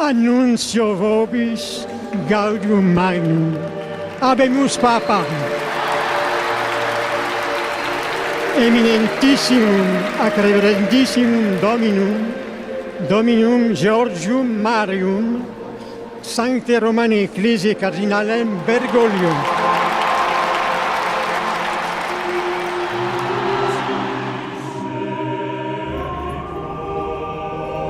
Annuncio vobis gaudium magnum. Habemus Papa. Eminentissimum ac reverendissimum Dominum Georgium Marium, Sancte Romani Ecclesiae Cardinalem Bergoglio.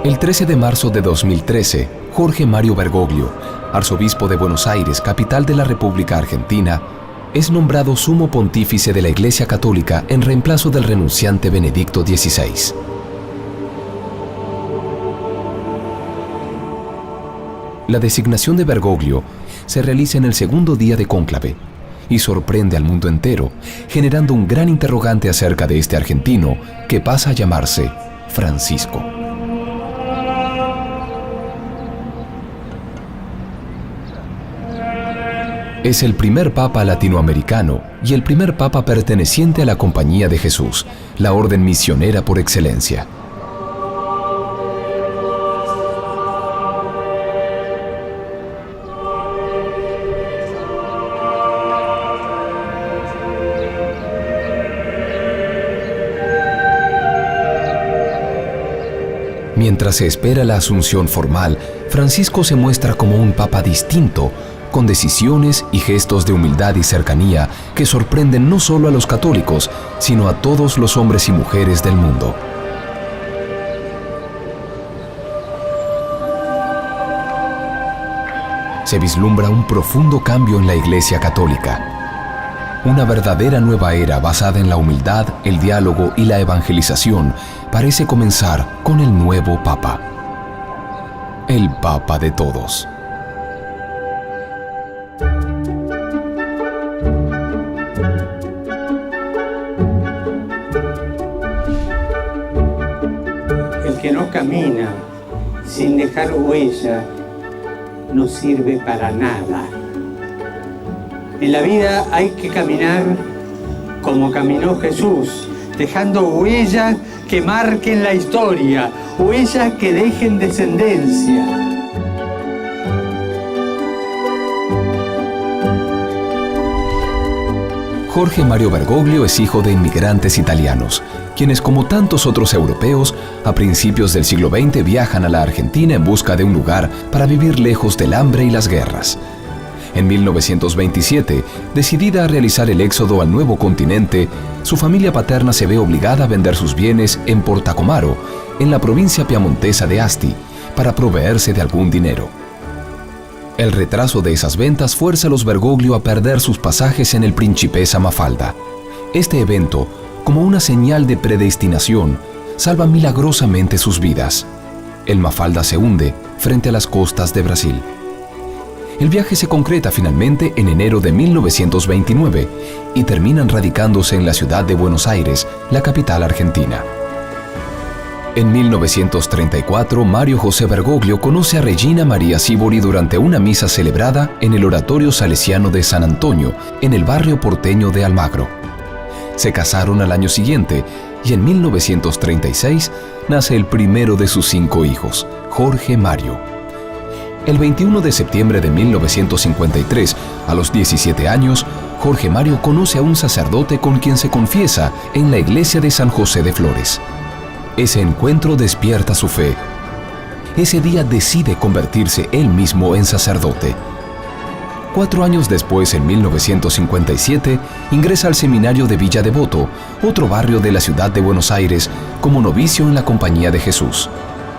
El 13 de marzo de 2013, Jorge Mario Bergoglio, arzobispo de Buenos Aires, capital de la República Argentina, es nombrado sumo pontífice de la Iglesia Católica en reemplazo del renunciante Benedicto XVI. La designación de Bergoglio se realiza en el segundo día de cónclave y sorprende al mundo entero, generando un gran interrogante acerca de este argentino que pasa a llamarse Francisco. Es el primer papa latinoamericano y el primer papa perteneciente a la Compañía de Jesús, la orden misionera por excelencia. Mientras se espera la asunción formal, Francisco se muestra como un papa distinto, con decisiones y gestos de humildad y cercanía que sorprenden no solo a los católicos, sino a todos los hombres y mujeres del mundo. Se vislumbra un profundo cambio en la Iglesia Católica. Una verdadera nueva era basada en la humildad, el diálogo y la evangelización parece comenzar con el nuevo Papa. El Papa de todos. El que no camina sin dejar huella no sirve para nada. En la vida hay que caminar como caminó Jesús, dejando huellas que marquen la historia, huellas que dejen descendencia. Jorge Mario Bergoglio es hijo de inmigrantes italianos, quienes como tantos otros europeos, a principios del siglo XX viajan a la Argentina en busca de un lugar para vivir lejos del hambre y las guerras. En 1927, decidida a realizar el éxodo al nuevo continente, su familia paterna se ve obligada a vender sus bienes en Portacomaro, en la provincia piamontesa de Asti, para proveerse de algún dinero. El retraso de esas ventas fuerza a los Bergoglio a perder sus pasajes en el Principessa Mafalda. Este evento, como una señal de predestinación, salva milagrosamente sus vidas. El Mafalda se hunde frente a las costas de Brasil. El viaje se concreta finalmente en enero de 1929 y terminan radicándose en la ciudad de Buenos Aires, la capital argentina. En 1934, Mario José Bergoglio conoce a Regina María Sívori durante una misa celebrada en el Oratorio Salesiano de San Antonio, en el barrio porteño de Almagro. Se casaron al año siguiente y en 1936 nace el primero de sus 5 hijos, Jorge Mario. El 21 de septiembre de 1953, a los 17 años, Jorge Mario conoce a un sacerdote con quien se confiesa en la iglesia de San José de Flores. Ese encuentro despierta su fe. Ese día decide convertirse él mismo en sacerdote. 4 años después, en 1957, ingresa al seminario de Villa Devoto, otro barrio de la ciudad de Buenos Aires, como novicio en la Compañía de Jesús.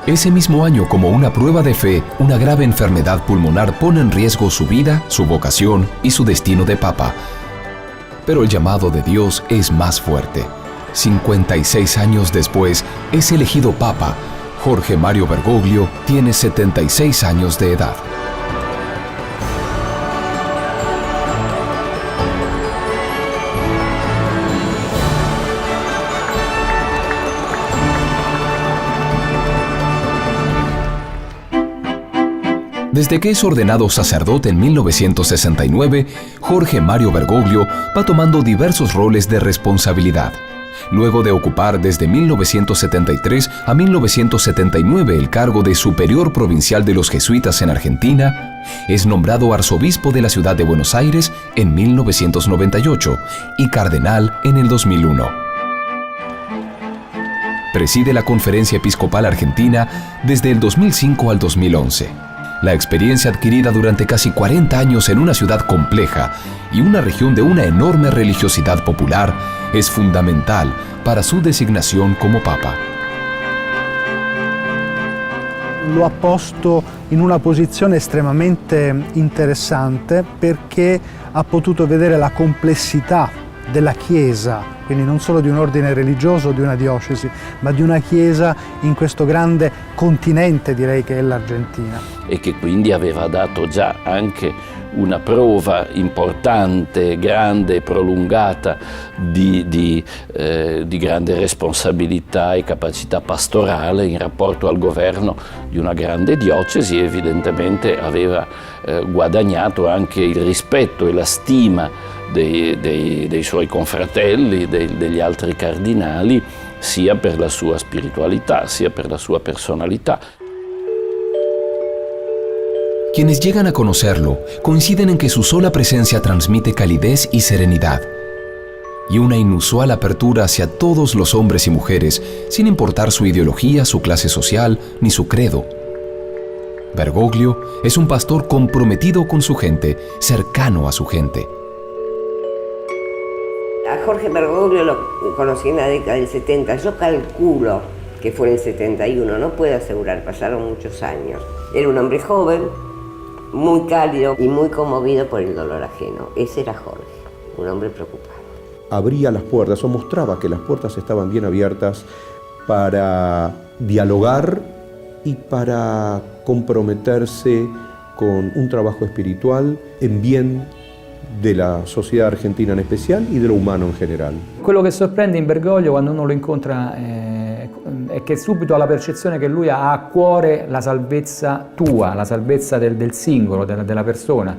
Ese mismo año, como una prueba de fe, una grave enfermedad pulmonar pone en riesgo su vida, su vocación y su destino de papa. Pero el llamado de Dios es más fuerte. 56 años después, es elegido papa. Jorge Mario Bergoglio tiene 76 años de edad. Desde que es ordenado sacerdote en 1969, Jorge Mario Bergoglio va tomando diversos roles de responsabilidad. luego de ocupar desde 1973 a 1979 el cargo de superior provincial de los jesuitas en Argentina, es nombrado arzobispo de la ciudad de Buenos Aires en 1998 y cardenal en el 2001. Preside la Conferencia Episcopal Argentina desde el 2005 al 2011. La experiencia adquirida durante casi 40 años en una ciudad compleja y una región de una enorme religiosidad popular es fundamental para su designación como Papa. Lo ha posto in una posizione estremamente interessante perché ha potuto vedere la complessità della Chiesa, quindi non solo di un ordine religioso o di una diocesi, ma di una Chiesa in questo grande continente, direi, che è l'Argentina. E che quindi aveva dato già anche una prova importante, grande e prolungata di grande responsabilità e capacità pastorale in rapporto al governo di una grande diocesi. Evidentemente aveva guadagnato anche il rispetto e la stima dei suoi confratelli, degli altri cardinali, sia per la sua spiritualità, sia per la sua personalità. Quienes llegan a conocerlo coinciden en que su sola presencia transmite calidez y serenidad, y una inusual apertura hacia todos los hombres y mujeres, sin importar su ideología, su clase social, ni su credo. Bergoglio es un pastor comprometido con su gente, cercano a su gente. A Jorge Bergoglio lo conocí en la década del 70, yo calculo que fue en el 71, no puedo asegurar, pasaron muchos años. Era un hombre joven, muy cálido y muy conmovido por el dolor ajeno. Ese era Jorge, un hombre preocupado. Abría las puertas o mostraba que las puertas estaban bien abiertas para dialogar y para comprometerse con un trabajo espiritual en bien de la società argentina in especial y de lo umano in generale. Quello che sorprende in Bergoglio quando uno lo incontra è che subito ha la percezione che lui ha a cuore la salvezza tua, la salvezza del singolo, della persona.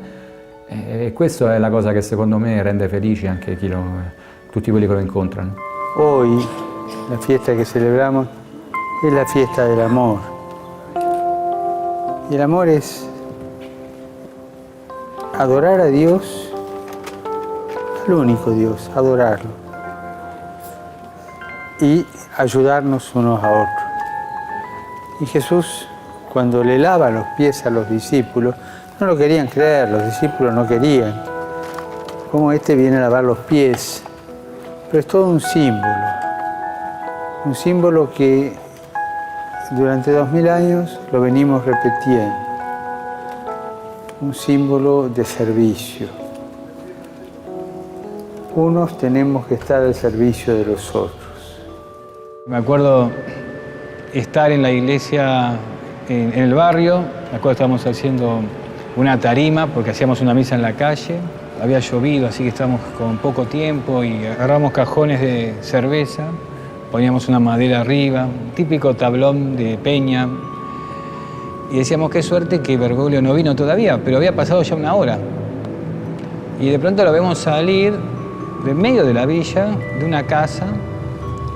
E questa è la cosa che secondo me rende felici anche tutti quelli che lo incontrano. Hoy la fiesta que celebramos es la fiesta del amor. Y el amor es adorar a Dios, al único Dios, adorarlo y ayudarnos unos a otros. Y Jesús, cuando le lava los pies a los discípulos, no lo querían creer, los discípulos no querían. ¿Cómo este viene a lavar los pies? Pero es todo un símbolo que durante 2000 años lo venimos repitiendo, un símbolo de servicio. Unos tenemos que estar al servicio de los otros. Me acuerdo estar en la iglesia en el barrio, me acuerdo estábamos haciendo una tarima porque hacíamos una misa en la calle, había llovido, así que estábamos con poco tiempo y agarramos cajones de cerveza, poníamos una madera arriba, un típico tablón de peña, y decíamos qué suerte que Bergoglio no vino todavía, pero había pasado ya una hora. Y de pronto lo vemos salir de medio de la villa, de una casa,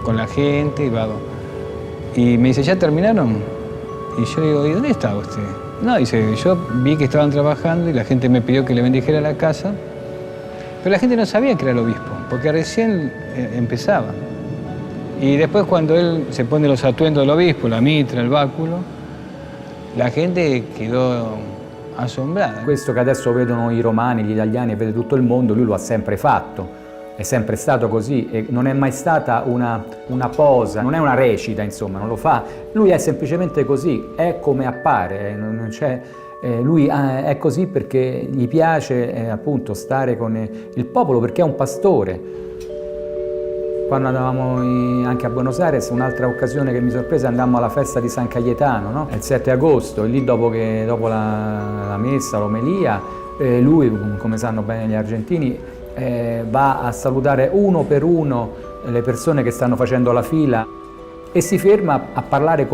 con la gente, y me dice, ¿ya terminaron? Y yo digo, ¿y dónde estaba usted? No, dice, yo vi que estaban trabajando y la gente me pidió que le bendijera la casa, pero la gente no sabía que era el obispo, porque recién empezaba. Y después cuando él se pone los atuendos del obispo, la mitra, il báculo, la gente quedò assombrata. Questo che adesso vedono i romani, gli italiani e vede tutto il mondo, lui lo ha sempre fatto. È sempre stato così e non è mai stata una posa, non è una recita, insomma, non lo fa. Lui è semplicemente così, è come appare, non c'è... lui è così perché gli piace appunto stare con il popolo, perché è un pastore. Quando andavamo anche a Buenos Aires, un'altra occasione che mi sorprese, andammo alla festa di San Cayetano, no? Il 7 agosto, e lì dopo la messa, l'omelia, lui, come sanno bene gli argentini, va a salutare uno per uno le persone che stanno facendo la fila e si ferma a parlare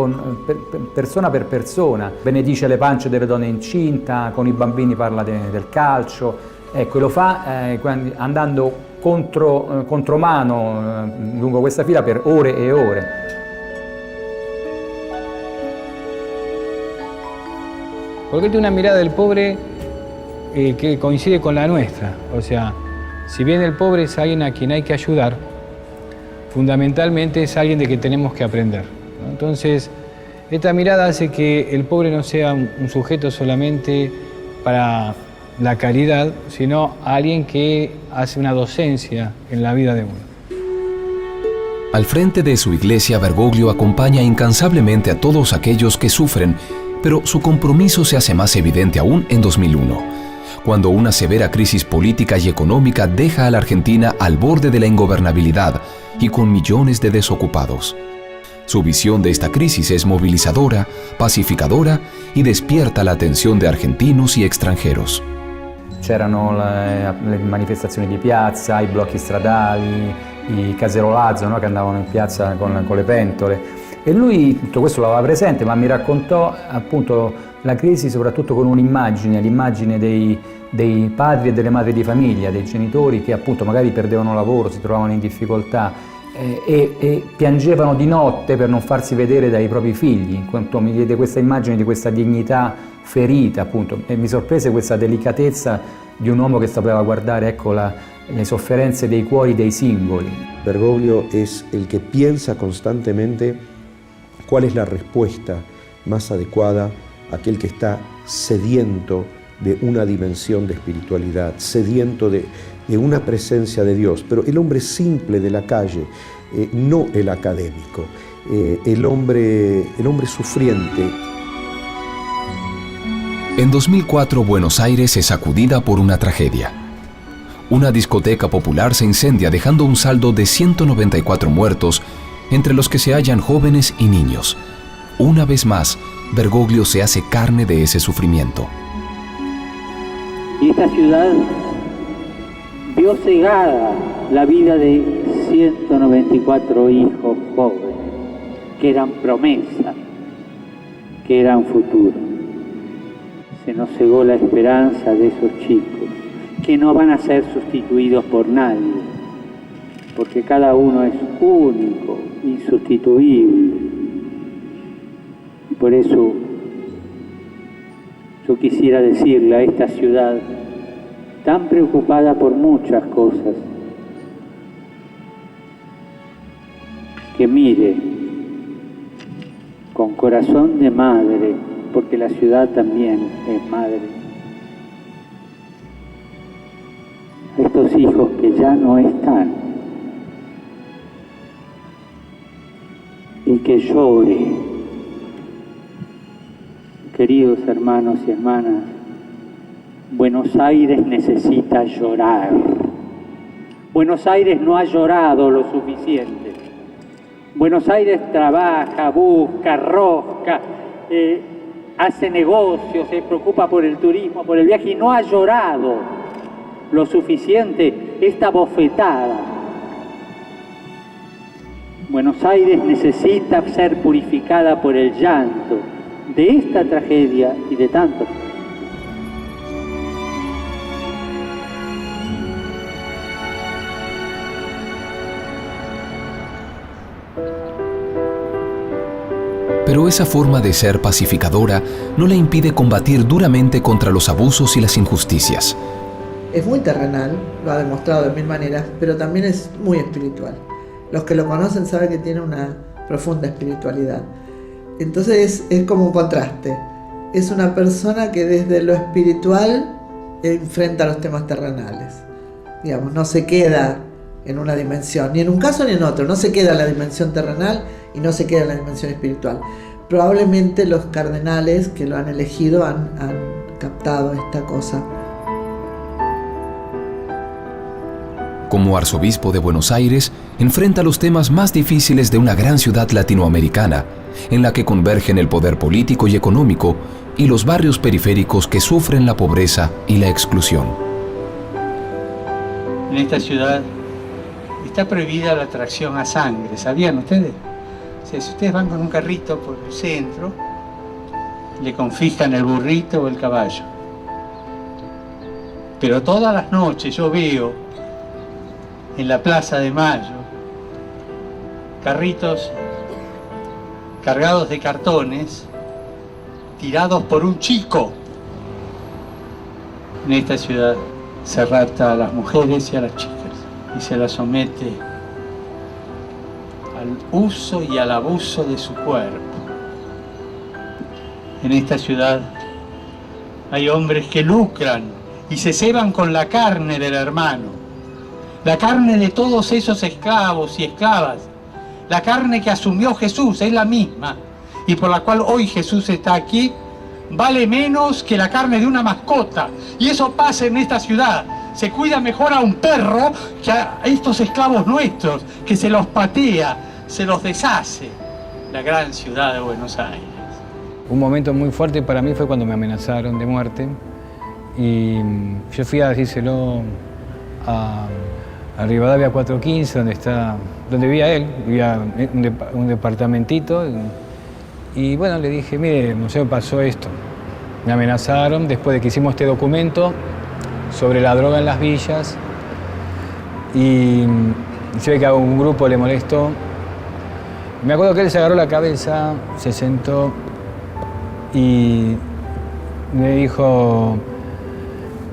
persona per persona, benedice le pance delle donne incinta, con i bambini parla del calcio, ecco, lo fa andando contromano lungo questa fila per ore e ore. Porque tiene una mirada del pobre que coincide con la nuestra. O sea, si bien el pobre es alguien a quien hay que ayudar, fundamentalmente es alguien de que tenemos que aprender, ¿no? Entonces, esta mirada hace que el pobre no sea un sujeto solamente para la caridad, sino alguien que hace una docencia en la vida de uno. Al frente de su iglesia, Bergoglio acompaña incansablemente a todos aquellos que sufren, pero su compromiso se hace más evidente aún en 2001, cuando una severa crisis política y económica deja a la Argentina al borde de la ingobernabilidad y con millones de desocupados. Su visión de esta crisis es movilizadora, pacificadora y despierta la atención de argentinos y extranjeros. C'erano le manifestazioni di piazza, i blocchi stradali, i caserolazzo, no? Che andavano in piazza con le pentole. E lui tutto questo lo aveva presente, ma mi raccontò appunto la crisi soprattutto con un'immagine, l'immagine dei padri e delle madri di famiglia, dei genitori che appunto magari perdevano lavoro, si trovavano in difficoltà e piangevano di notte per non farsi vedere dai propri figli, in quanto mi diede questa immagine di questa dignità ferita appunto, e mi sorprese questa delicatezza di un uomo che sapeva guardare, ecco, le sofferenze dei cuori dei singoli. Bergoglio es el que piensa constantemente cuál es la respuesta más adecuada a aquel que está sediento de una dimensión de espiritualidad, sediento de una presencia de Dios, pero el hombre simple de la calle, no el académico, el hombre sufriente. En 2004, Buenos Aires es sacudida por una tragedia. Una discoteca popular se incendia dejando un saldo de 194 muertos, entre los que se hallan jóvenes y niños. Una vez más, Bergoglio se hace carne de ese sufrimiento. Y esta ciudad vio cegada la vida de 194 hijos jóvenes, que eran promesa, que eran futuro. Se nos cegó la esperanza de esos chicos, que no van a ser sustituidos por nadie, porque cada uno es único, insustituible. Y por eso yo quisiera decirle a esta ciudad, tan preocupada por muchas cosas, que mire con corazón de madre, porque la ciudad también es madre, a estos hijos que ya no están, y que llore. Queridos hermanos y hermanas, Buenos Aires necesita llorar. Buenos Aires no ha llorado lo suficiente. Buenos Aires trabaja, busca, rosca, hace negocios, se preocupa por el turismo, por el viaje, y no ha llorado lo suficiente esta bofetada. Buenos Aires necesita ser purificada por el llanto de esta tragedia y de tantos. Pero esa forma de ser pacificadora no le impide combatir duramente contra los abusos y las injusticias. Es muy terrenal, lo ha demostrado de mil maneras, pero también es muy espiritual. Los que lo conocen saben que tiene una profunda espiritualidad. Entonces es como un contraste. Es una persona que desde lo espiritual enfrenta los temas terrenales. Digamos, no se queda en una dimensión, ni en un caso ni en otro. No se queda en la dimensión terrenal y no se queda en la dimensión espiritual. Probablemente los cardenales que lo han elegido han captado esta cosa. Como arzobispo de Buenos Aires, enfrenta los temas más difíciles de una gran ciudad latinoamericana, en la que convergen el poder político y económico y los barrios periféricos que sufren la pobreza y la exclusión. En esta ciudad está prohibida la tracción a sangre, ¿sabían ustedes? O sea, si ustedes van con un carrito por el centro, le confiscan el burrito o el caballo. Pero todas las noches yo veo en la Plaza de Mayo, carritos cargados de cartones tirados por un chico. En esta ciudad se rapta a las mujeres y a las chicas y se las somete al uso y al abuso de su cuerpo. En esta ciudad hay hombres que lucran y se ceban con la carne del hermano, la carne de todos esos esclavos y esclavas, la carne que asumió Jesús, es la misma, y por la cual hoy Jesús está aquí, vale menos que la carne de una mascota. Y eso pasa en esta ciudad. Se cuida mejor a un perro que a estos esclavos nuestros, que se los patea, se los deshace. La gran ciudad de Buenos Aires. Un momento muy fuerte para mí fue cuando me amenazaron de muerte y yo fui a decírselo a Rivadavia 415, donde vivía él, vivía en un departamentito y bueno, le dije, mire, museo, pasó esto. Me amenazaron después de que hicimos este documento sobre la droga en las villas y se ve que a un grupo le molestó. Me acuerdo que él se agarró la cabeza, se sentó y me dijo,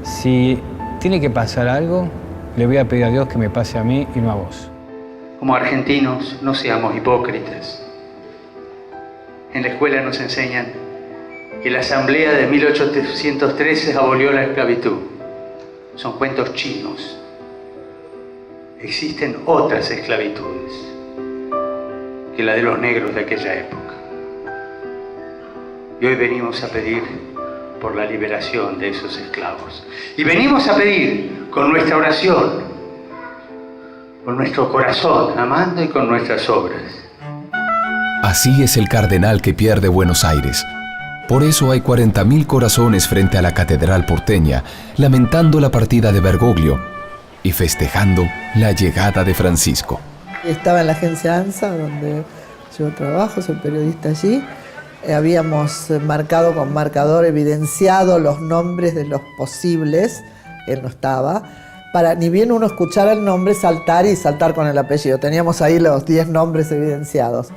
si tiene que pasar algo, le voy a pedir a Dios que me pase a mí y no a vos. Como argentinos, no seamos hipócritas. En la escuela nos enseñan que la Asamblea de 1813 abolió la esclavitud. Son cuentos chinos. Existen otras esclavitudes que la de los negros de aquella época. Y hoy venimos a pedir por la liberación de esos esclavos. Y venimos a pedir con nuestra oración, con nuestro corazón, amando y con nuestras obras. Así es el cardenal que pierde Buenos Aires. Por eso hay 40.000 corazones frente a la catedral porteña, lamentando la partida de Bergoglio y festejando la llegada de Francisco. Estaba en la agencia ANSA, donde yo trabajo, soy periodista allí. Habíamos marcado con marcador, evidenciado los nombres de los posibles, él no estaba, para ni bien uno escuchara el nombre saltar y saltar con el apellido. Teníamos ahí los 10 nombres evidenciados.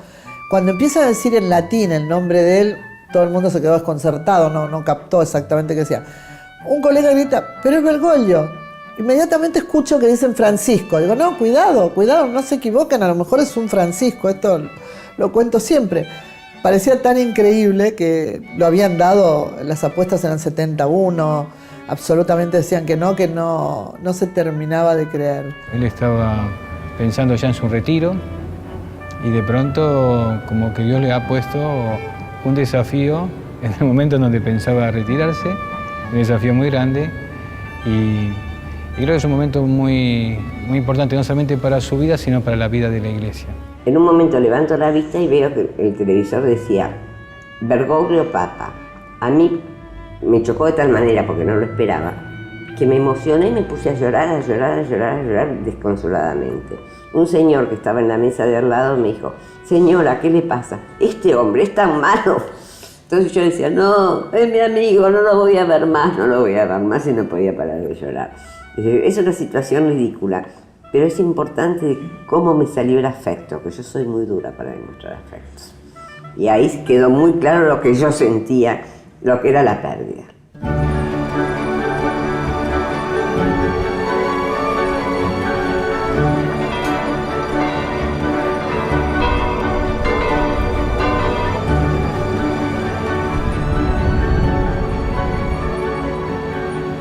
Cuando empieza a decir en latín el nombre de él, todo el mundo se quedó desconcertado, no captó exactamente qué decía. Un colega grita, pero es Bergoglio. Inmediatamente escucho que dicen Francisco. Digo, no, cuidado, no se equivoquen, a lo mejor es un Francisco, esto lo cuento siempre. Parecía tan increíble que lo habían dado, las apuestas eran 71, absolutamente decían que no se terminaba de creer. Él estaba pensando ya en su retiro y de pronto como que Dios le ha puesto un desafío en el momento en donde pensaba retirarse, un desafío muy grande y creo que es un momento muy, muy importante, no solamente para su vida, sino para la vida de la Iglesia. En un momento levanto la vista y veo que el televisor decía Bergoglio Papa. A mí me chocó de tal manera, porque no lo esperaba, que me emocioné y me puse a llorar desconsoladamente. Un señor que estaba en la mesa de al lado me dijo, señora, ¿qué le pasa? Este hombre es tan malo. Entonces yo decía, no, es mi amigo, no lo voy a ver más y no podía parar de llorar. Es una situación ridícula. Pero es importante cómo me salió el afecto, que yo soy muy dura para demostrar afectos. Y ahí quedó muy claro lo que yo sentía, lo que era la pérdida.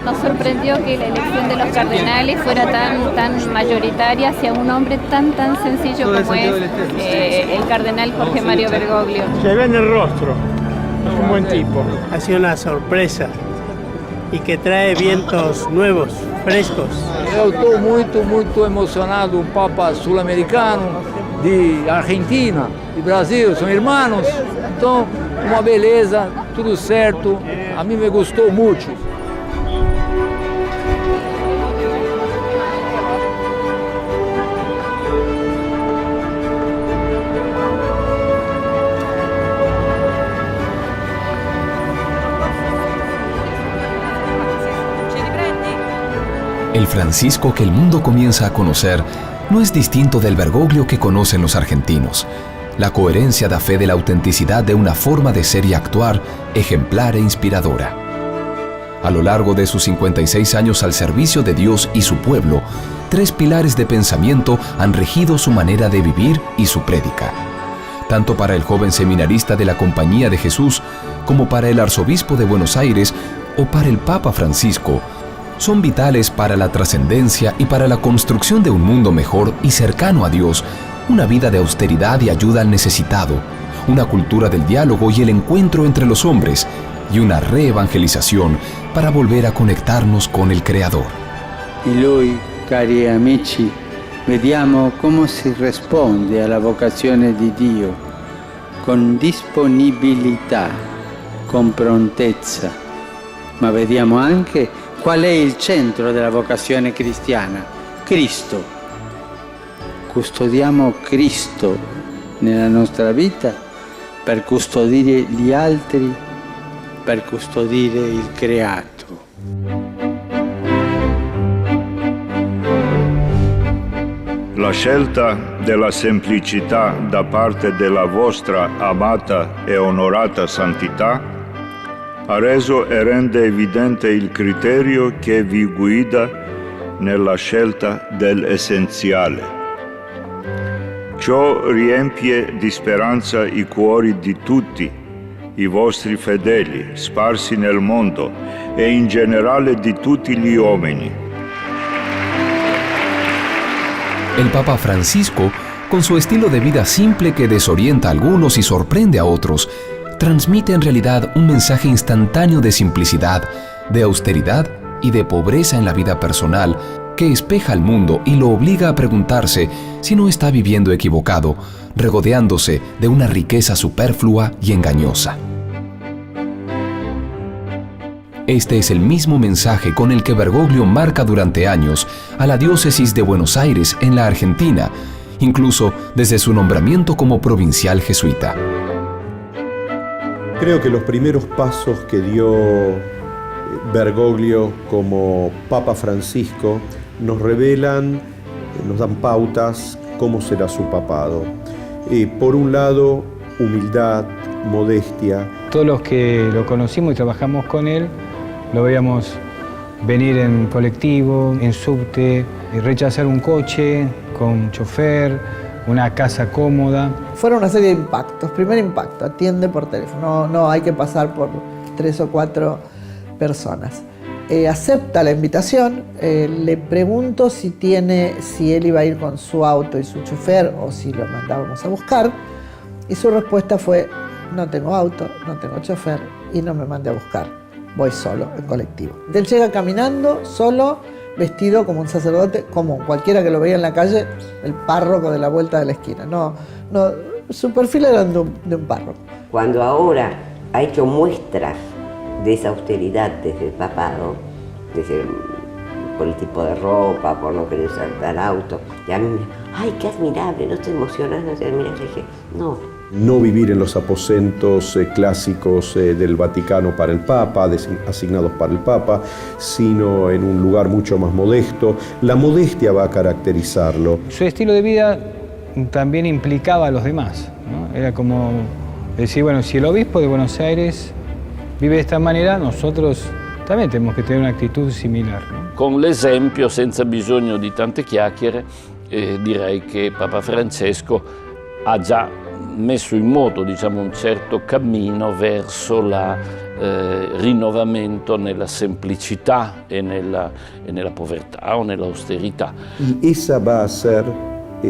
Nos sorprendió que la elección de los cardenales fuera tan mayoritaria hacia un hombre tan sencillo como es el cardenal Jorge Mario Bergoglio. Se ve en el rostro, es un buen tipo. Ha sido una sorpresa y que trae vientos nuevos, frescos. Eu estou muito emocionado, um Papa sul-americano, de Argentina, de Brasil, são irmãos. Então, uma beleza, tudo certo, a mim me gostou muito. El Francisco que el mundo comienza a conocer no es distinto del Bergoglio que conocen los argentinos. La coherencia da fe de la autenticidad de una forma de ser y actuar ejemplar e inspiradora. A lo largo de sus 56 años al servicio de Dios y su pueblo, 3 pilares de pensamiento han regido su manera de vivir y su prédica. Tanto para el joven seminarista de la Compañía de Jesús, como para el arzobispo de Buenos Aires o para el Papa Francisco, son vitales para la trascendencia y para la construcción de un mundo mejor y cercano a Dios, una vida de austeridad y ayuda al necesitado, una cultura del diálogo y el encuentro entre los hombres, y una reevangelización para volver a conectarnos con el Creador. E lui, cari amici, vediamo come si risponde alla vocazione di Dio, con disponibilità, con prontezza, ma vediamo anche qual è il centro della vocazione cristiana, Cristo. Custodiamo Cristo nella nostra vita per custodire gli altri, per custodire il creato. La scelta della semplicità da parte della vostra amata e onorata santità ha reso e rende evidente il criterio che vi guida nella scelta dell'essenziale. Ciò riempie di speranza i cuori di tutti i vostri fedeli sparsi nel mondo e in generale di tutti gli uomini. El Papa Francisco, con su estilo de vida simple que desorienta a algunos y sorprende a otros, transmite en realidad un mensaje instantáneo de simplicidad, de austeridad y de pobreza en la vida personal, que espeja al mundo y lo obliga a preguntarse si no está viviendo equivocado, regodeándose de una riqueza superflua y engañosa. Este es el mismo mensaje con el que Bergoglio marca durante años a la diócesis de Buenos Aires en la Argentina, incluso desde su nombramiento como provincial jesuita. Creo que los primeros pasos que dio Bergoglio como Papa Francisco nos revelan, nos dan pautas cómo será su papado. Por un lado, humildad, modestia. Todos los que lo conocimos y trabajamos con él, lo veíamos venir en colectivo, en subte, rechazar un coche con chofer, una casa cómoda. Fueron una serie de impactos. Primer impacto, atiende por teléfono, no hay que pasar por 3 o 4 personas. Acepta la invitación, le pregunto si él iba a ir con su auto y su chofer o si lo mandábamos a buscar, y su respuesta fue: no tengo auto, no tengo chofer y no me mande a buscar, voy solo, en colectivo. Él llega caminando, solo, vestido como un sacerdote común, cualquiera que lo veía en la calle, el párroco de la vuelta de la esquina. No, su perfil era de un párroco. Cuando ahora ha hecho muestras de esa austeridad desde el papado, por el tipo de ropa, por no querer saltar auto, y a mí me, ¡ay, qué admirable! ¿No te emocionas? ¿No te admiras? Y dije, no. No vivir en los aposentos clásicos del Vaticano para el Papa, asignados para el Papa, sino en un lugar mucho más modesto. La modestia va a caracterizarlo. Su estilo de vida también implicaba a los demás, ¿no? Era como decir, bueno, si el obispo de Buenos Aires vive de esta manera, nosotros también tenemos que tener una actitud similar, ¿no? Con l'esempio, senza bisogno di tante chiacchiere, direi che Papa Francesco ha già messo in moto, diciamo, un certo cammino verso il rinnovamento nella semplicità e nella povertà o nell'austerità. Y esa va a ser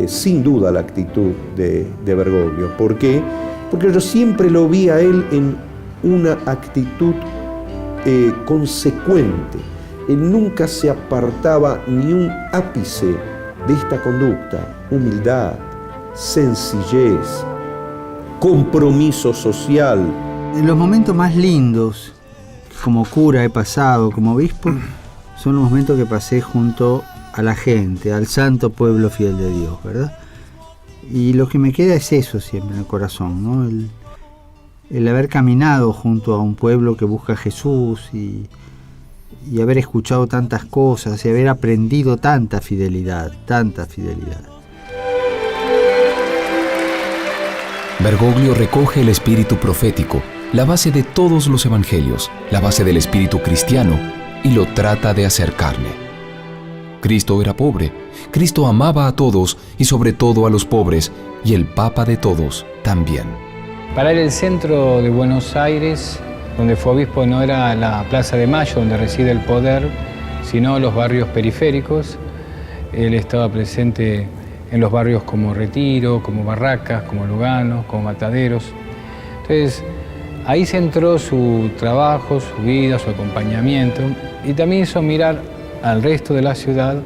sin duda la actitud de Bergoglio. ¿Por qué? Porque yo siempre lo vi a él en una actitud consecuente. Él nunca se apartaba ni un ápice de esta conducta: humildad, sencillez, compromiso social. En los momentos más lindos, como cura he pasado, como obispo, son los momentos que pasé junto a la gente, al santo pueblo fiel de Dios, ¿verdad? Y lo que me queda es eso siempre en el corazón, ¿no? El haber caminado junto a un pueblo que busca a Jesús y y haber escuchado tantas cosas y haber aprendido tanta fidelidad, tanta fidelidad. Bergoglio recoge el espíritu profético, la base de todos los evangelios, la base del espíritu cristiano, y lo trata de hacer carne. Cristo era pobre, Cristo amaba a todos y sobre todo a los pobres, y el Papa de todos también. Para él el centro de Buenos Aires, donde fue obispo, no era la Plaza de Mayo, donde reside el poder, sino los barrios periféricos. Él estaba presente en los barrios como Retiro, como Barracas, como Lugano, como Mataderos. Entonces, ahí centró su trabajo, su vida, su acompañamiento, y también hizo mirar al resto della ciudad,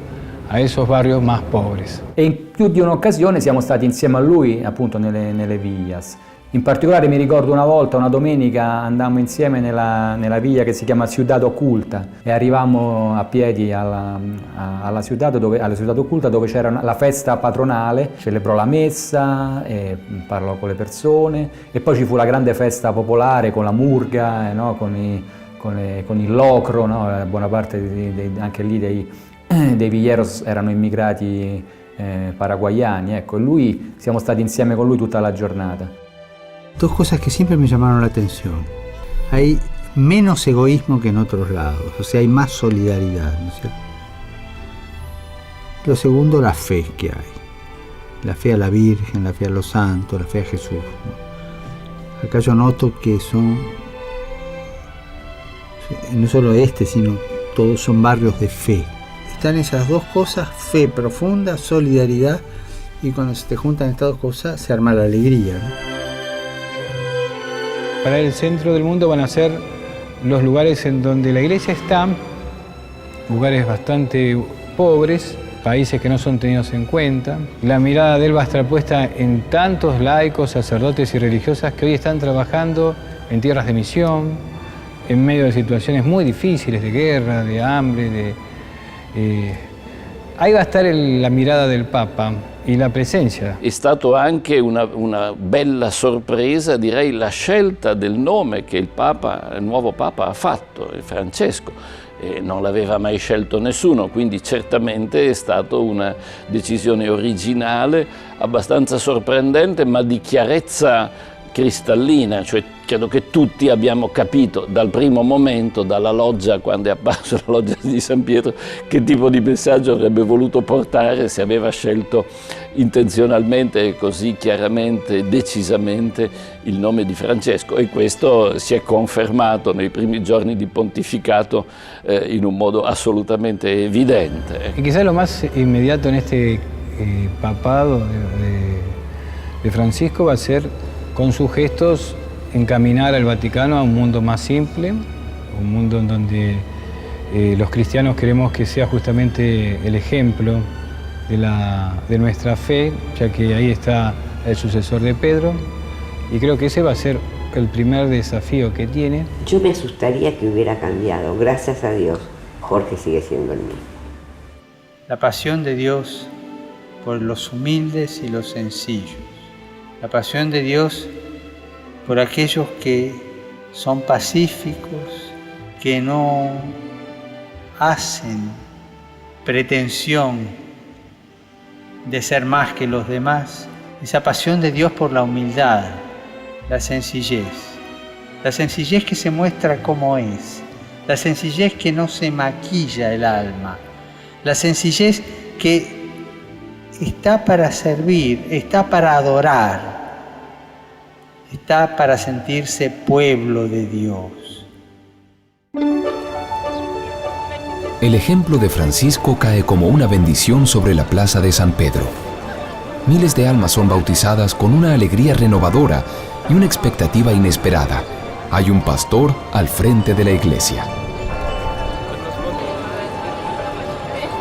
a esos barrios más pobres. E in più di un'occasione siamo stati insieme a lui, appunto, nelle villas. In particolare mi ricordo una volta, una domenica, andammo insieme nella villa che si chiama Ciudad Oculta e arrivammo a piedi alla Ciudad Oculta, dove c'era la festa patronale, celebrò la messa, parlò con le persone e poi ci fu la grande festa popolare con la murga, no? con il locro, no? Buona parte anche lì dei villeros erano immigrati paraguayani, ecco, e lui, siamo stati insieme con lui tutta la giornata. Dos cosas que siempre me llamaron la atención. Hay menos egoísmo que en otros lados, o sea, hay más solidaridad, ¿no es cierto? Lo segundo, la fe que hay. La fe a la Virgen, la fe a los santos, la fe a Jesús, ¿no? Acá yo noto que son, no solo sino todos son barrios de fe. Están esas dos cosas, fe profunda, solidaridad, y cuando se te juntan estas dos cosas se arma la alegría, ¿no? Para el centro del mundo van a ser los lugares en donde la iglesia está, lugares bastante pobres, países que no son tenidos en cuenta. La mirada de él va a estar puesta en tantos laicos, sacerdotes y religiosas que hoy están trabajando en tierras de misión, en medio de situaciones muy difíciles, de guerra, de hambre, ahí va a estar la mirada del Papa e la presenza. È stato anche una bella sorpresa, direi, la scelta del nome che il nuovo Papa ha fatto, Francesco. Non l'aveva mai scelto nessuno, quindi certamente è stata una decisione originale, abbastanza sorprendente, ma di chiarezza cristallina, cioè credo che tutti abbiamo capito dal primo momento, dalla loggia, quando è apparso la loggia di San Pietro, che tipo di messaggio avrebbe voluto portare se aveva scelto intenzionalmente e così chiaramente, decisamente il nome di Francesco, e questo si è confermato nei primi giorni di pontificato in un modo assolutamente evidente. Y quizás lo más inmediato en este papado de Francisco va a ser, con sus gestos, encaminar al Vaticano a un mundo más simple, un mundo en donde los cristianos queremos que sea justamente el ejemplo de nuestra fe, ya que ahí está el sucesor de Pedro, y creo que ese va a ser el primer desafío que tiene. Yo me asustaría que hubiera cambiado. Gracias a Dios, Jorge sigue siendo el mismo. La pasión de Dios por los humildes y los sencillos. La pasión de Dios por aquellos que son pacíficos, que no hacen pretensión de ser más que los demás. Esa pasión de Dios por la humildad, la sencillez que se muestra como es, la sencillez que no se maquilla el alma, la sencillez que está para servir, está para adorar, está para sentirse pueblo de Dios. El ejemplo de Francisco cae como una bendición sobre la plaza de San Pedro. Miles de almas son bautizadas con una alegría renovadora y una expectativa inesperada. Hay un pastor al frente de la iglesia.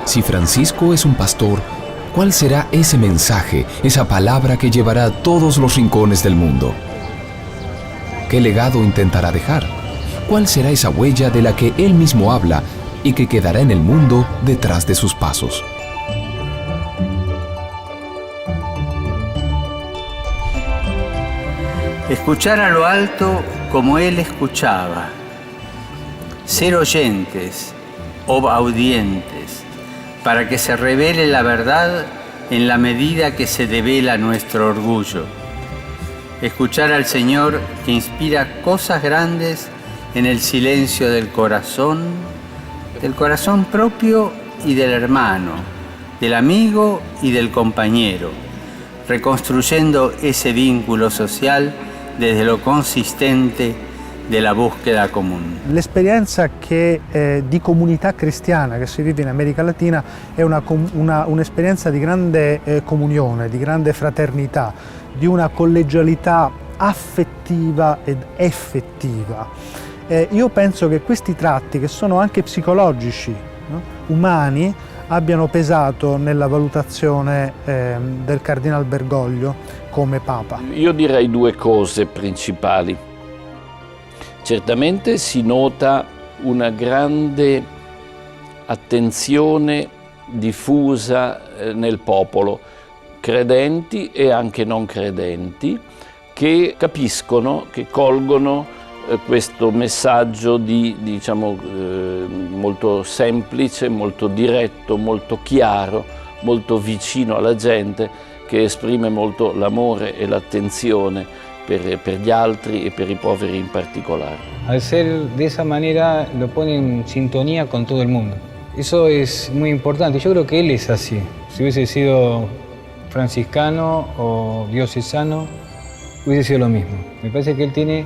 Si Francisco es un pastor, ¿cuál será ese mensaje, esa palabra que llevará a todos los rincones del mundo? ¿Qué legado intentará dejar? ¿Cuál será esa huella de la que él mismo habla y que quedará en el mundo detrás de sus pasos? Escuchar a lo alto como él escuchaba. Ser oyentes, obaudientes, para que se revele la verdad en la medida que se devela nuestro orgullo. Escuchar al Señor que inspira cosas grandes en el silencio del corazón propio y del hermano, del amigo y del compañero, reconstruyendo ese vínculo social desde lo consistente della búsqueda comune. L'esperienza di comunità cristiana che si vive in America Latina è un'esperienza di grande comunione, di grande fraternità, di una collegialità affettiva ed effettiva. Io penso che questi tratti, che sono anche psicologici, no? umani, abbiano pesato nella valutazione del Cardinal Bergoglio come Papa. Io direi due cose principali. Certamente si nota una grande attenzione diffusa nel popolo, credenti e anche non credenti, che capiscono, che colgono questo messaggio molto semplice, molto diretto, molto chiaro, molto vicino alla gente, che esprime molto l'amore e l'attenzione per gli altri e per i poveri in particolare. Al ser de esa manera lo pone en sintonía con todo el mundo. Eso es muy importante. Yo creo que él es así. Si hubiese sido franciscano o diocesano, hubiese sido lo mismo. Me parece que él tiene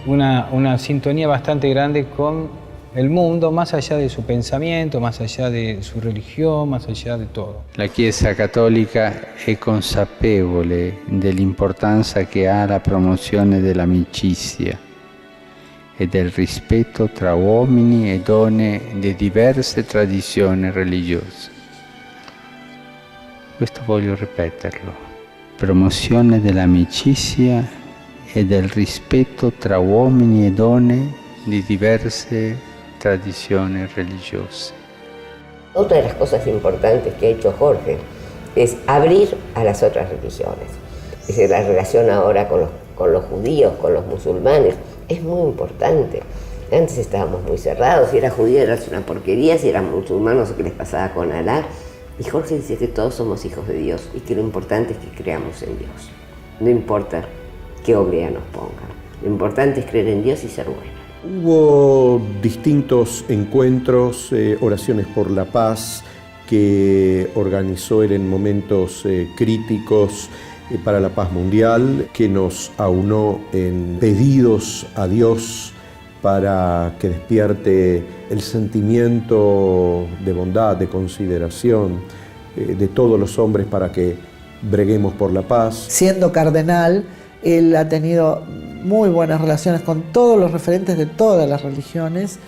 una sintonía bastante grande con el mundo, más allá de su pensamiento, más allá de su religión, más allá de todo. La Chiesa Cattolica è consapevole dell'importanza che ha la promozione dell'amicizia e del rispetto tra uomini e donne di diverse tradizioni religiose. Questo voglio ripeterlo. Promozione dell'amicizia e del rispetto tra uomini e donne di diverse tradiciones religiosas. Otra de las cosas importantes que ha hecho Jorge es abrir a las otras religiones. Es decir, la relación ahora con los judíos, con los musulmanes, es muy importante. Antes estábamos muy cerrados, si era judío era una porquería, si eran musulmanos, ¿qué les pasaba con Alá? Y Jorge dice que todos somos hijos de Dios y que lo importante es que creamos en Dios. No importa qué oblea nos pongan, lo importante es creer en Dios y ser buenos. Hubo distintos encuentros, oraciones por la paz que organizó él en momentos críticos para la paz mundial, que nos aunó en pedidos a Dios para que despierte el sentimiento de bondad, de consideración de todos los hombres para que breguemos por la paz. Siendo cardenal, él ha tenido muy buenas relaciones con todos los referentes de todas las religiones,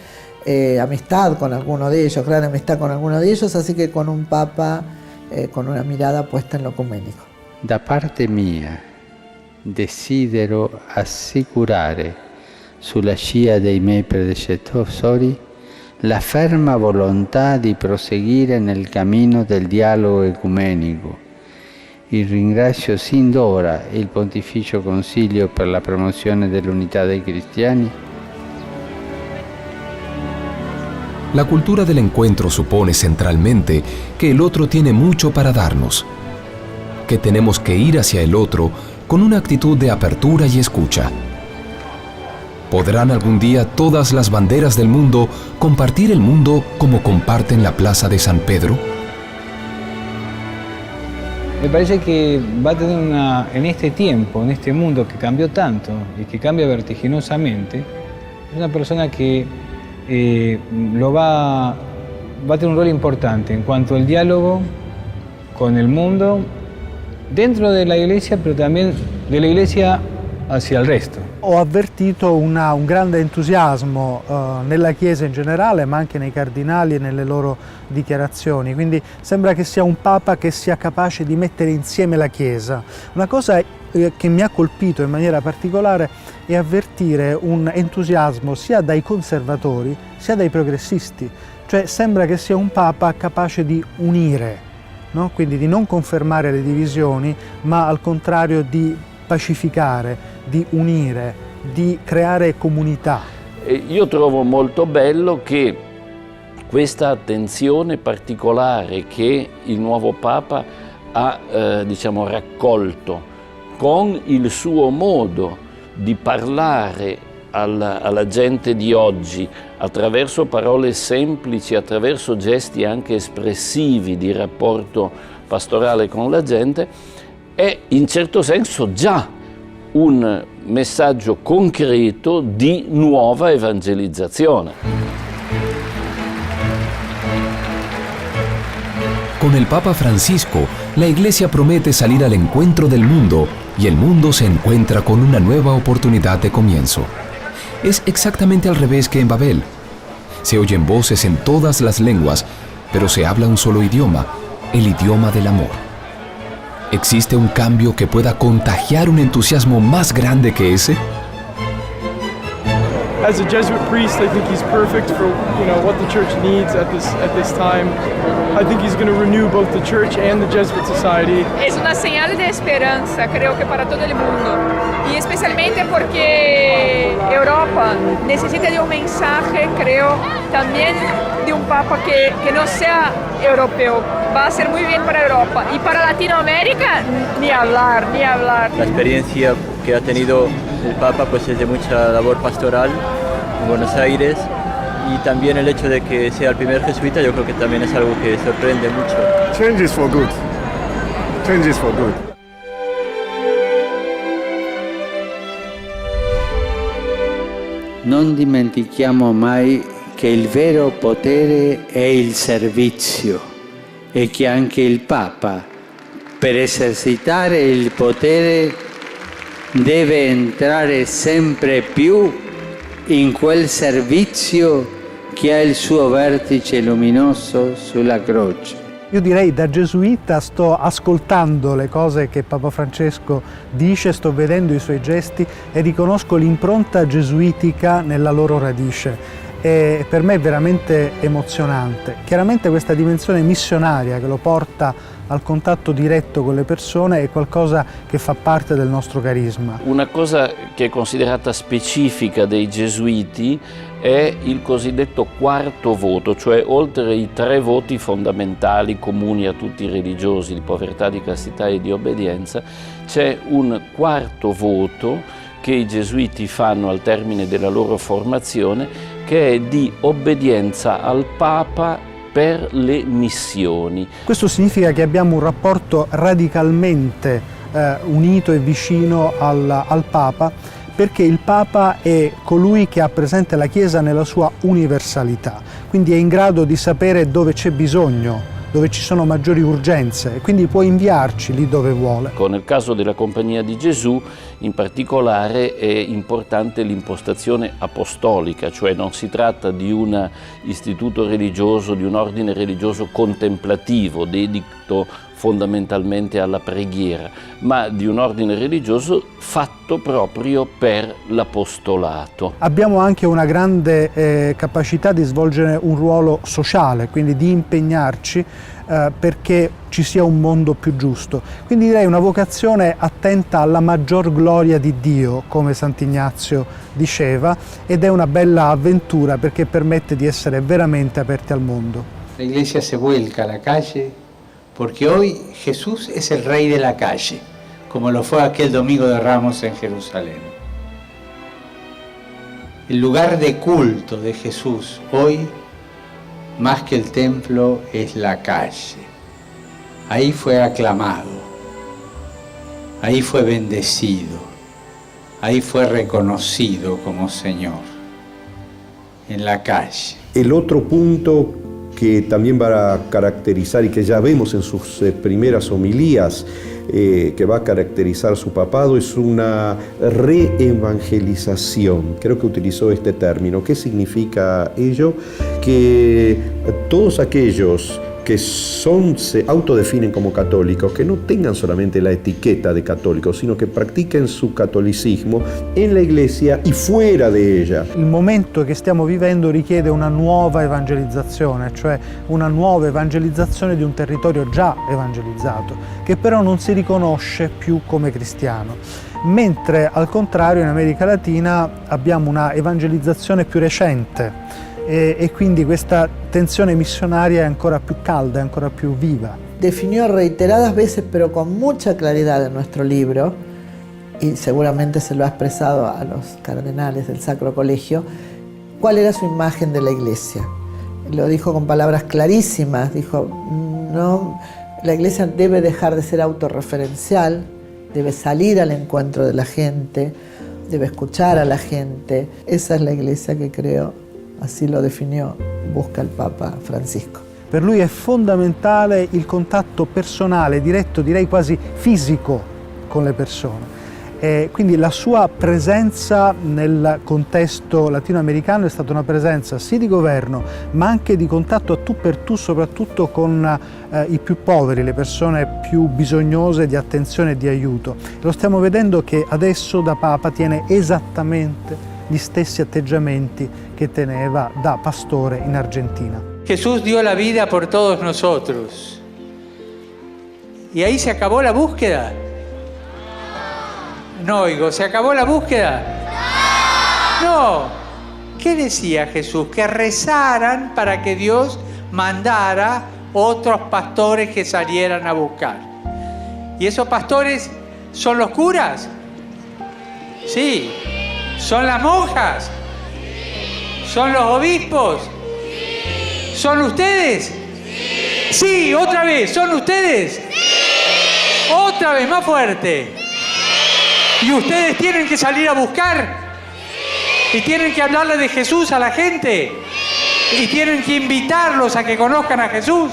amistad con alguno de ellos, gran amistad con alguno de ellos, así que con un papa con una mirada puesta en lo ecuménico. Da parte mia desidero assicurare sulla scia dei miei predecessori la ferma volontà di proseguire nel cammino del dialogo ecumenico. Y ringrazio sin d'ora il Pontificio Concilio per la promozione dell'unità dei cristiani. La cultura del encuentro supone centralmente que el otro tiene mucho para darnos, que tenemos que ir hacia el otro con una actitud de apertura y escucha. ¿Podrán algún día todas las banderas del mundo compartir el mundo como comparten la Plaza de San Pedro? Me parece que va a tener en este tiempo, en este mundo que cambió tanto y que cambia vertiginosamente, es una persona que va a tener un rol importante en cuanto al diálogo con el mundo, dentro de la Iglesia, pero también de la Iglesia hacia il resto. Ho avvertito un grande entusiasmo nella Chiesa in generale, ma anche nei cardinali e nelle loro dichiarazioni, quindi sembra che sia un Papa che sia capace di mettere insieme la Chiesa. Una cosa che mi ha colpito in maniera particolare è avvertire un entusiasmo sia dai conservatori sia dai progressisti, cioè sembra che sia un Papa capace di unire, no? Quindi di non confermare le divisioni, ma al contrario di pacificare, di unire, di creare comunità. Io trovo molto bello che questa attenzione particolare che il nuovo Papa ha raccolto con il suo modo di parlare alla gente di oggi, attraverso parole semplici, attraverso gesti anche espressivi di rapporto pastorale con la gente, è in certo senso già un messaggio concreto di nuova evangelizzazione. Con el Papa Francisco, la Iglesia promete salir al encuentro del mundo y el mundo se encuentra con una nueva oportunidad de comienzo. Es exactamente al revés que en Babel. Se oyen voces en todas las lenguas, pero se habla un solo idioma, el idioma del amor. ¿Existe un cambio que pueda contagiar un entusiasmo más grande que ese? As a Jesuit priest, I think he's perfect for what the church needs at this time. I think he's going to renew both the church and the Jesuit Society. Es una señal de esperanza, creo que para todo el mundo, y especialmente porque Europa necesita de un mensaje, creo, también de un papa que no sea europeo. Va a ser muy bien para Europa y para Latinoamérica ni hablar. La experiencia que ha tenido el Papa pues es de mucha labor pastoral en Buenos Aires, y también el hecho de que sea el primer jesuita yo creo que también es algo que sorprende mucho. Change is for good. Change is for good. Non dimentichiamo mai che il vero potere è il servizio e che anche il Papa, per esercitare il potere, deve entrare sempre più in quel servizio che ha il suo vertice luminoso sulla croce. Io direi, da gesuita sto ascoltando le cose che Papa Francesco dice, sto vedendo i suoi gesti e riconosco l'impronta gesuitica nella loro radice. E per me è veramente emozionante. Chiaramente questa dimensione missionaria che lo porta al contatto diretto con le persone è qualcosa che fa parte del nostro carisma. Una cosa che è considerata specifica dei gesuiti è il cosiddetto quarto voto, cioè oltre ai 3 voti fondamentali comuni a tutti i religiosi di povertà, di castità e di obbedienza, c'è un quarto voto che i gesuiti fanno al termine della loro formazione, che è di obbedienza al Papa per le missioni. Questo significa che abbiamo un rapporto radicalmente unito e vicino al Papa, perché il Papa è colui che ha presente la Chiesa nella sua universalità, quindi è in grado di sapere dove c'è bisogno, dove ci sono maggiori urgenze, e quindi può inviarci lì dove vuole. Nel caso della Compagnia di Gesù in particolare è importante l'impostazione apostolica, cioè non si tratta di un istituto religioso, di un ordine religioso contemplativo, dedito fondamentalmente alla preghiera, ma di un ordine religioso fatto proprio per l'apostolato. Abbiamo anche una grande capacità di svolgere un ruolo sociale, quindi di impegnarci perché ci sia un mondo più giusto. Quindi direi una vocazione attenta alla maggior gloria di Dio, come Sant'Ignazio diceva, ed è una bella avventura perché permette di essere veramente aperti al mondo. La iglesia se vuelca a la calle porque hoy Jesús es el rey de la calle, como lo fue aquel domingo de Ramos en Jerusalén. El lugar de culto de Jesús hoy, más que el templo, es la calle. Ahí fue aclamado, ahí fue bendecido, ahí fue reconocido como Señor, en la calle. El otro punto que también va a caracterizar y que ya vemos en sus primeras homilías, que va a caracterizar su papado, es una reevangelización. Creo que utilizó este término. ¿Qué significa ello? Que todos aquellos que se autodefinen como católicos, que no tengan solamente la etichetta di cattolico, sino che pratiquino su catolicismo in la Iglesia e fuori di ella. Il momento che stiamo vivendo richiede una nuova evangelizzazione, cioè una nuova evangelizzazione di un territorio già evangelizzato, che però non si riconosce più come cristiano. Mentre al contrario in America Latina abbiamo una evangelizzazione più recente, e quindi questa tensione missionaria è ancora più calda, è ancora più viva. Definió reiteradas veces, pero con mucha claridad en nuestro libro, y seguramente se lo ha expresado a los cardenales del Sacro Colegio, cuál era su imagen de la Iglesia. Lo dijo con palabras clarísimas, dijo, no, la Iglesia debe dejar de ser autorreferencial, debe salir al encuentro de la gente, debe escuchar a la gente. Esa es la Iglesia che creo, así lo definió, busca il Papa Francisco. Per lui è fondamentale il contatto personale, diretto, direi quasi fisico con le persone. Quindi la sua presenza nel contesto latinoamericano è stata una presenza sì di governo, ma anche di contatto a tu per tu, soprattutto con i più poveri, le persone più bisognose di attenzione e di aiuto. Lo stiamo vedendo che adesso da Papa tiene esattamente gli stessi atteggiamenti che teneva da pastore in Argentina. Jesús dio la vida por todos nosotros. ¿Y ahí se acabó la búsqueda? No oigo, ¿se acabó la búsqueda? No. ¿Qué decía Jesús? Que rezaran para que Dios mandara otros pastores que salieran a buscar. ¿Y esos pastores son los curas? Sí. ¿Son las monjas? ¿Son los obispos? ¿Son ustedes? Sí, otra vez, ¿son ustedes? Otra vez, más fuerte. Y ustedes tienen que salir a buscar. Y tienen que hablarle de Jesús a la gente. Y tienen que invitarlos a que conozcan a Jesús.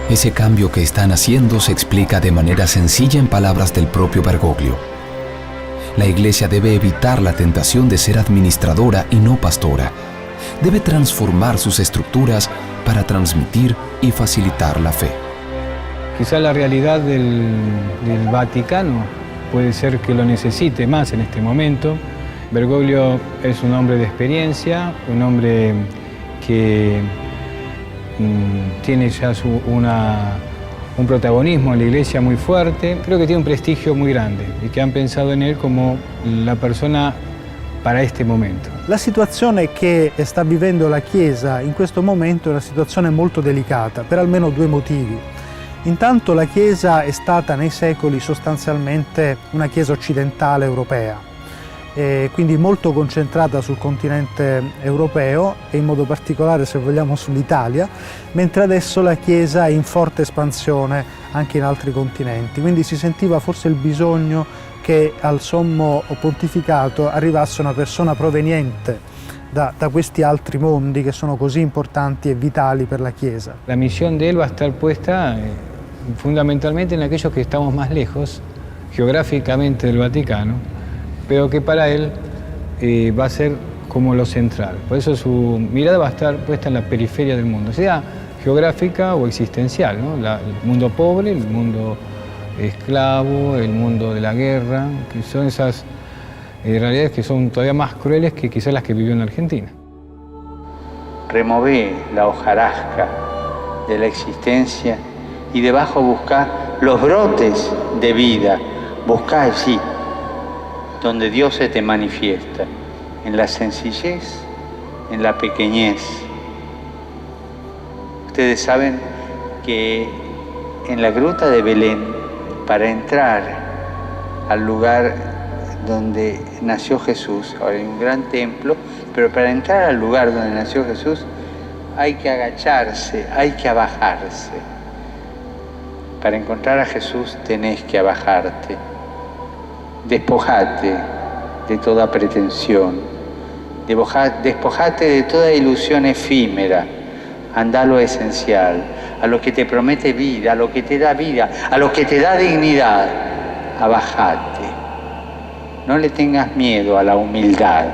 Ese cambio que están haciendo se explica de manera sencilla en palabras del propio Bergoglio. La Iglesia debe evitar la tentación de ser administradora y no pastora. Debe transformar sus estructuras para transmitir y facilitar la fe. Quizá la realidad del Vaticano puede ser que lo necesite más en este momento. Bergoglio es un hombre de experiencia, un hombre que tiene ya un protagonismo en la Iglesia muy fuerte. Creo que tiene un prestigio muy grande y que han pensado en él como la persona para este momento. La situazione che sta vivendo la Chiesa in questo momento è una situazione molto delicata per almeno due motivi. Intanto la Chiesa è stata nei secoli sostanzialmente una Chiesa occidentale europea, quindi molto concentrata sul continente europeo e in modo particolare, se vogliamo, sull'Italia, mentre adesso la Chiesa è in forte espansione anche in altri continenti, quindi si sentiva forse il bisogno che al sommo pontificato arrivasse una persona proveniente da questi altri mondi che sono così importanti e vitali per la Chiesa. La misión de él va a estar puesta fundamentalmente en aquellos que estamos más lejos geográficamente del Vaticano, pero que para él va a ser como lo central. Por eso su mirada va a estar puesta en la periferia del mundo, sea geográfica o existencial, ¿no? El mundo pobre, el mundo esclavo, el mundo de la guerra, que son esas realidades que son todavía más crueles que quizás las que vivió en Argentina. Remové la hojarasca de la existencia y debajo buscá los brotes de vida. Buscá allí, donde Dios se te manifiesta, en la sencillez, en la pequeñez. Ustedes saben que en la gruta de Belén, para entrar al lugar donde nació Jesús, ahora hay un gran templo, pero para entrar al lugar donde nació Jesús hay que agacharse, hay que abajarse. Para encontrar a Jesús tenés que abajarte. Despojate de toda pretensión, despojate de toda ilusión efímera, anda a lo esencial, a lo que te promete vida, a lo que te da vida, a lo que te da dignidad. Abajate. No le tengas miedo a la humildad,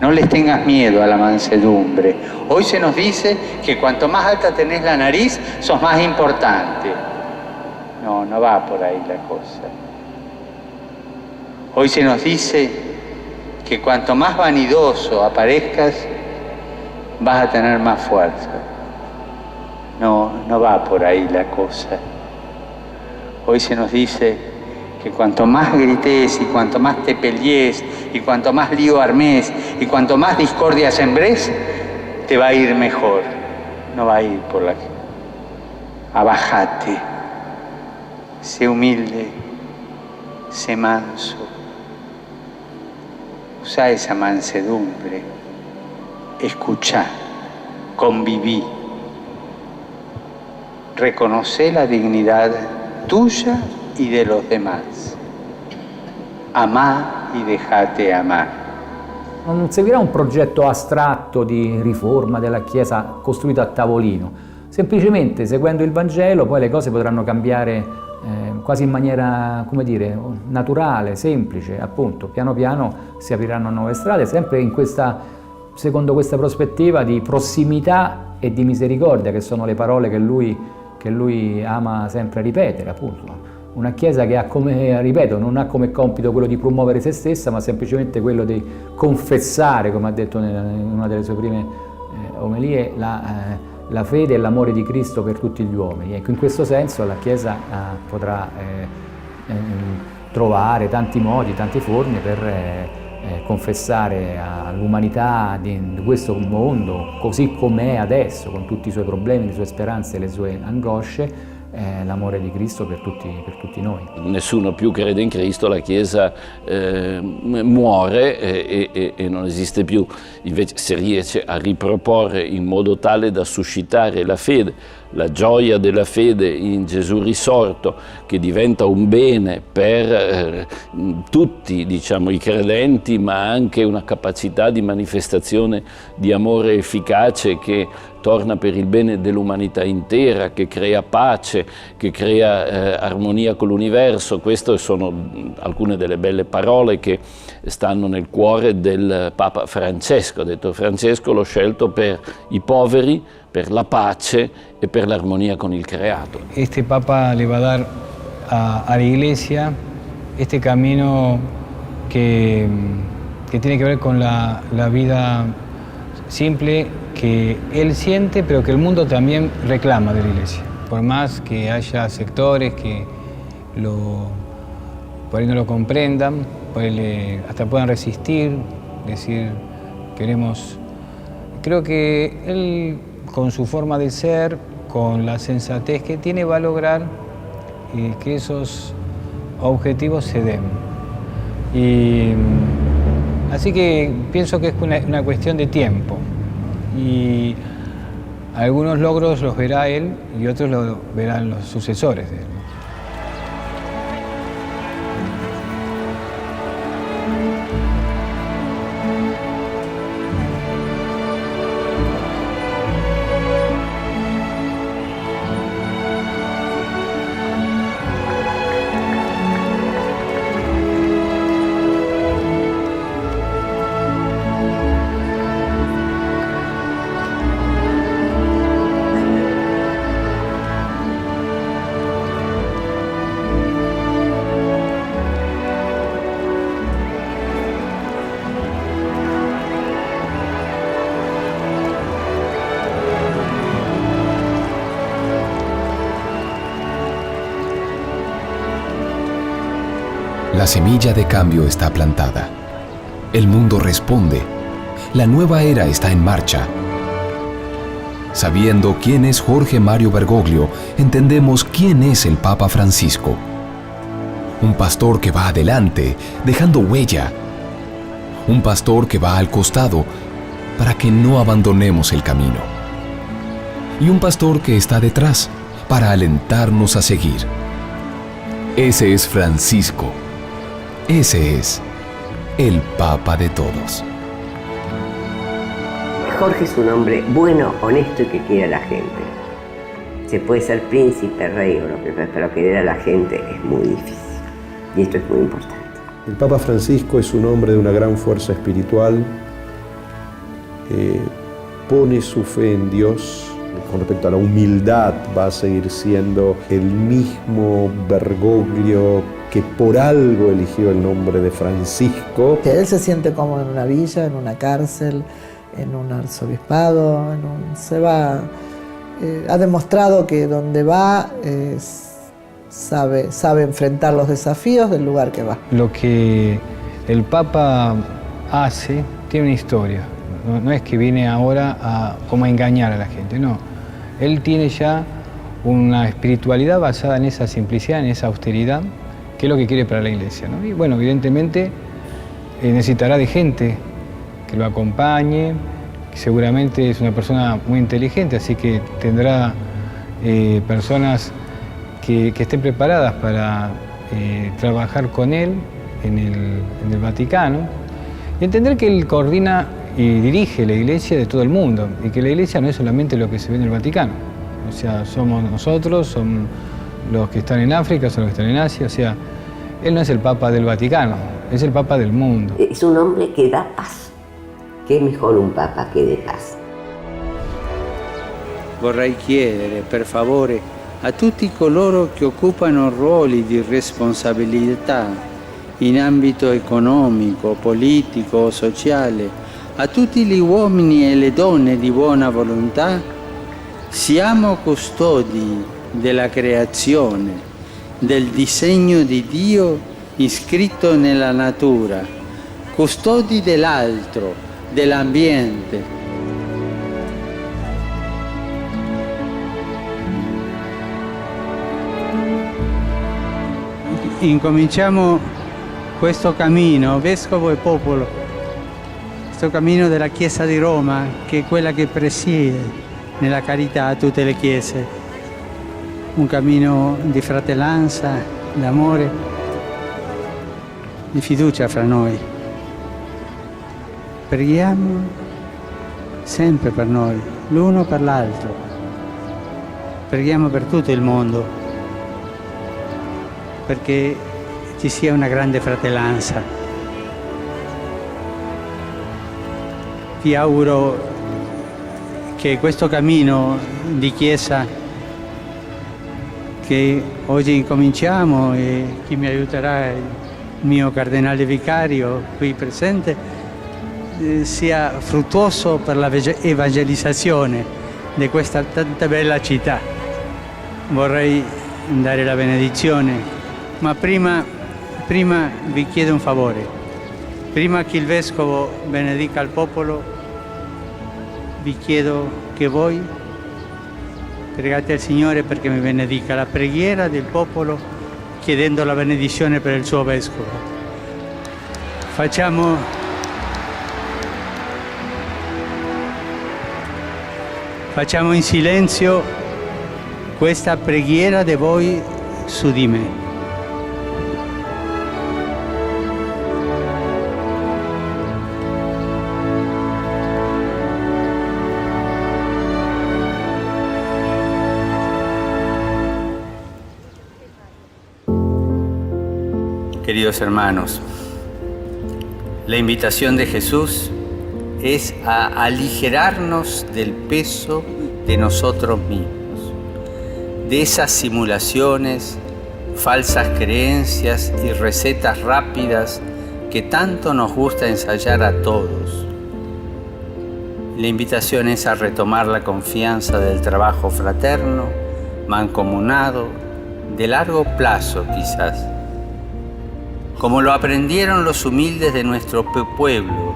no les tengas miedo a la mansedumbre. Hoy se nos dice que cuanto más alta tenés la nariz, sos más importante. No, no va por ahí la cosa. Hoy se nos dice que cuanto más vanidoso aparezcas, vas a tener más fuerza. No, no va por ahí la cosa. Hoy se nos dice que cuanto más grites y cuanto más te pelees y cuanto más lío armes y cuanto más discordia sembrés, te va a ir mejor. No va a ir por la... Abájate, sé humilde, sé manso. Usa esa mansedumbre, escuchá, conviví. Reconoce la dignidad tuya y de los demás. Amá y dejate amar. Non seguirà un progetto astratto di riforma della Chiesa costruito a tavolino. Semplicemente seguendo il Vangelo poi le cose potranno cambiare quasi in maniera, come dire, naturale, semplice, appunto. Piano piano si apriranno nuove strade, sempre in secondo questa prospettiva di prossimità e di misericordia, che sono le parole che lui ama sempre ripetere, appunto. Una Chiesa che ha come, ripeto, non ha come compito quello di promuovere se stessa, ma semplicemente quello di confessare, come ha detto in una delle sue prime omelie, la fede e l'amore di Cristo per tutti gli uomini. Ecco, in questo senso la Chiesa potrà trovare tanti modi, tante forme per confessare all'umanità di questo mondo, così com'è adesso, con tutti i suoi problemi, le sue speranze e le sue angosce, l'amore di Cristo per tutti noi. Nessuno più crede in Cristo, la Chiesa muore e non esiste più. Invece se riesce a riproporre in modo tale da suscitare la fede, la gioia della fede in Gesù risorto, che diventa un bene per tutti, diciamo, i credenti, ma anche una capacità di manifestazione di amore efficace che torna per il bene dell'umanità intera, che crea pace, che crea armonia con l'universo. Queste sono alcune delle belle parole che stanno nel cuore del Papa Francesco. Ha detto: Francesco l'ho scelto per i poveri, per la pace e per l'armonia con il creato. Este Papa le va a dar a la Iglesia este camino que tiene que ver con la vida simple que él siente, pero que el mundo también reclama de la Iglesia. Por más que haya sectores que por ahí no lo comprendan, por ahí hasta puedan resistir, decir, queremos... Creo que él, con su forma de ser, con la sensatez que tiene, va a lograr que esos objetivos se den. Y así que pienso que es una cuestión de tiempo. Y algunos logros los verá él y otros los verán los sucesores de él. La semilla de cambio está plantada. El mundo responde. La nueva era está en marcha. Sabiendo quién es Jorge Mario Bergoglio, entendemos quién es el Papa Francisco. Un pastor que va adelante, dejando huella. Un pastor que va al costado para que no abandonemos el camino. Y un pastor que está detrás para alentarnos a seguir. Ese es Francisco. Ese es el Papa de todos. Jorge es un hombre bueno, honesto y que quiere a la gente. Se puede ser príncipe, rey o lo que sea, pero querer a la gente es muy difícil. Y esto es muy importante. El Papa Francisco es un hombre de una gran fuerza espiritual. Pone su fe en Dios. Con respecto a la humildad, va a seguir siendo el mismo Bergoglio que por algo eligió el nombre de Francisco. Él se siente como en una villa, en una cárcel, en un arzobispado, ha demostrado que donde va sabe enfrentar los desafíos del lugar que va. Lo que el Papa hace tiene una historia. No es que viene ahora como a engañar a la gente, no. Él tiene ya una espiritualidad basada en esa simplicidad, en esa austeridad, que es lo que quiere para la Iglesia, ¿no? Y bueno, evidentemente necesitará de gente que lo acompañe, que seguramente es una persona muy inteligente, así que tendrá personas que estén preparadas para trabajar con él en el Vaticano y entender que él coordina y dirige la Iglesia de todo el mundo y que la Iglesia no es solamente lo que se ve en el Vaticano, o sea, somos nosotros, son los que están en África, son los que están en Asia, o sea, él no es el Papa del Vaticano, es el Papa del mundo. Es un hombre que da paz. ¿Qué mejor un Papa che dé paz? Vorrei chiedere, per favore, a tutti coloro che occupano ruoli di responsabilità in ambito economico, politico o sociale, a tutti gli uomini e le donne di buona volontà, siamo custodi della creazione, del disegno di Dio iscritto nella natura, custodi dell'altro, dell'ambiente. Incominciamo questo cammino, Vescovo e Popolo, questo cammino della Chiesa di Roma, che è quella che presiede nella carità tutte le chiese. Un cammino di fratellanza, d'amore, di fiducia fra noi. Preghiamo sempre per noi, l'uno per l'altro. Preghiamo per tutto il mondo, perché ci sia una grande fratellanza. Vi auguro che questo cammino di Chiesa che oggi incominciamo e chi mi aiuterà è il mio cardinale vicario qui presente, sia fruttuoso per la evangelizzazione di questa tanta bella città. Vorrei dare la benedizione, ma prima vi chiedo un favore. Prima che il Vescovo benedica il popolo, vi chiedo che voi pregate al Signore perché mi benedica la preghiera del popolo, chiedendo la benedizione per il suo Vescovo. Facciamo in silenzio questa preghiera di voi su di me. Queridos hermanos, la invitación de Jesús es a aligerarnos del peso de nosotros mismos, de esas simulaciones, falsas creencias y recetas rápidas que tanto nos gusta ensayar a todos. La invitación es a retomar la confianza del trabajo fraterno, mancomunado, de largo plazo quizás, como lo aprendieron los humildes de nuestro pueblo,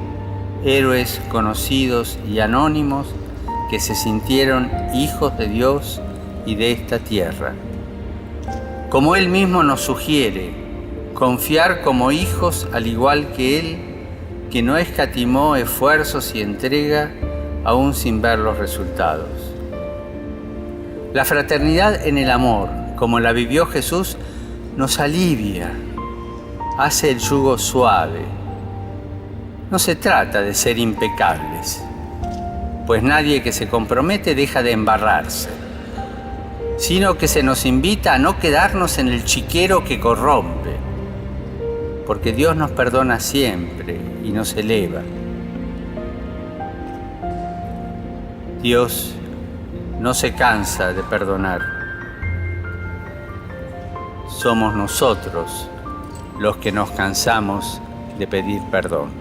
héroes conocidos y anónimos que se sintieron hijos de Dios y de esta tierra. Como Él mismo nos sugiere, confiar como hijos al igual que Él, que no escatimó esfuerzos y entrega aún sin ver los resultados. La fraternidad en el amor, como la vivió Jesús, nos alivia, hace el yugo suave. No se trata de ser impecables, pues nadie que se compromete deja de embarrarse, sino que se nos invita a no quedarnos en el chiquero que corrompe, porque Dios nos perdona siempre y nos eleva. Dios no se cansa de perdonar. Somos nosotros los que nos cansamos de pedir perdón.